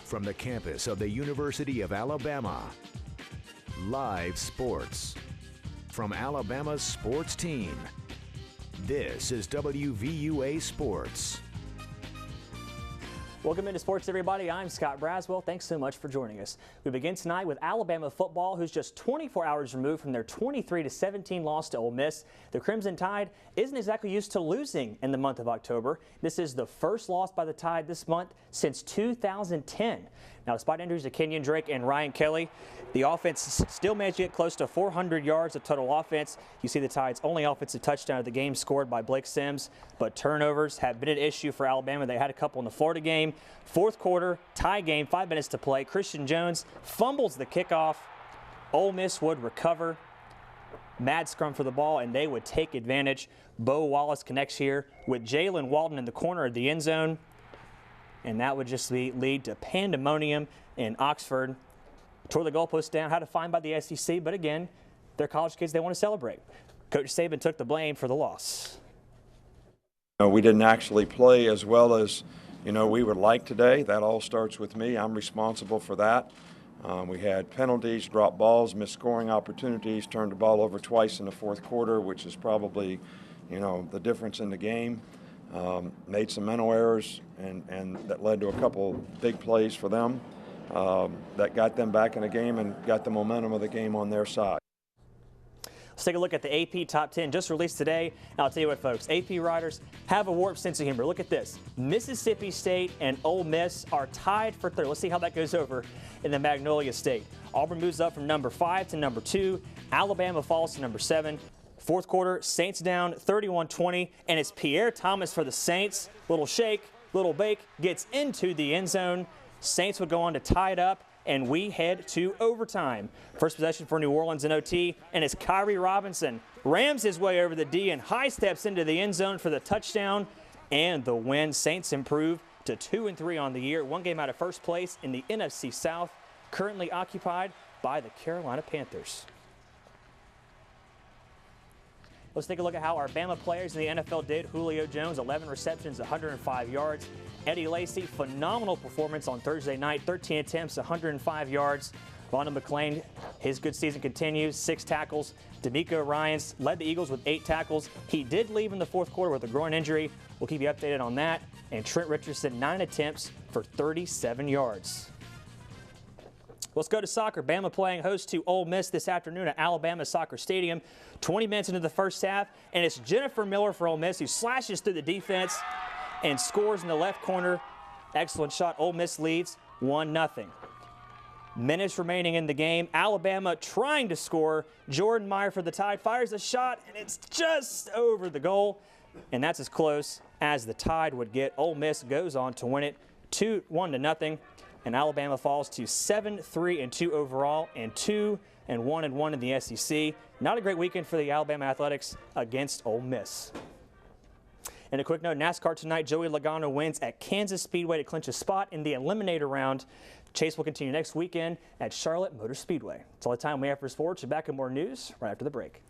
From the campus of the University of Alabama, live sports from Alabama's sports team. This is WVUA Sports. Welcome into sports, everybody. I'm Scott Braswell. Thanks so much for joining us. We begin tonight with Alabama football, who's just 24 hours removed from their 23-17 loss to Ole Miss. The Crimson Tide isn't exactly used to losing in the month of October. This is the first loss by the Tide this month since 2010. Now, despite injuries to Kenyon Drake and Ryan Kelly, the offense still managed to get close to 400 yards of total offense. You see the Tide's only offensive touchdown of the game scored by Blake Sims, but turnovers have been an issue for Alabama. They had a couple in the Florida game. Fourth quarter, tie game, 5 minutes to play. Christian Jones fumbles the kickoff. Ole Miss would recover. Mad scrum for the ball, and they would take advantage. Bo Wallace connects here with Jalen Walton in the corner of the end zone. And that would just lead to pandemonium in Oxford. Tore the goalpost down, had to find by the SEC, but again, they're college kids, they want to celebrate. Coach Saban took the blame for the loss. We didn't actually play as well as we would like today. That all starts with me. I'm responsible for that. We had penalties, dropped balls, missed scoring opportunities, turned the ball over twice in the fourth quarter, which is probably, the difference in the game. Made some mental errors, and that led to a couple big plays for them that got them back in the game and got the momentum of the game on their side. Let's take a look at the AP Top 10 just released today. And I'll tell you what, folks, AP writers have a warped sense of humor. Look at this. Mississippi State and Ole Miss are tied for third. Let's see how that goes over in the Magnolia State. Auburn moves up from number 5 to number 2. Alabama falls to number 7. Fourth quarter, Saints down 31-20, and it's Pierre Thomas for the Saints. Little shake, little bake, gets into the end zone. Saints would go on to tie it up, and we head to overtime. First possession for New Orleans in OT, and it's Kyrie Robinson. Rams his way over the D and high steps into the end zone for the touchdown and the win. Saints improve to 2-3 on the year. One game out of first place in the NFC South, currently occupied by the Carolina Panthers. Let's take a look at how our Bama players in the NFL did. Julio Jones, 11 receptions, 105 yards. Eddie Lacy, phenomenal performance on Thursday night, 13 attempts, 105 yards. Rondell McClain, his good season continues, 6 tackles. D'Amico Ryans led the Eagles with 8 tackles. He did leave in the fourth quarter with a groin injury. We'll keep you updated on that. And Trent Richardson, 9 attempts for 37 yards. Let's go to soccer. Bama playing host to Ole Miss this afternoon at Alabama Soccer Stadium. 20 minutes into the first half, and it's Jennifer Miller for Ole Miss who slashes through the defense and scores in the left corner. Excellent shot. Ole Miss leads 1-0. Minutes remaining in the game. Alabama trying to score. Jordan Meyer for the Tide fires a shot, and it's just over the goal. And that's as close as the Tide would get. Ole Miss goes on to win it 1-0. And Alabama falls to 7-3-2 overall and 2-1-1 in the SEC. Not a great weekend for the Alabama Athletics against Ole Miss. And a quick note, NASCAR tonight, Joey Logano wins at Kansas Speedway to clinch a spot in the Eliminator round. Chase will continue next weekend at Charlotte Motor Speedway. That's all the time we have for sports. We're back with more news right after the break.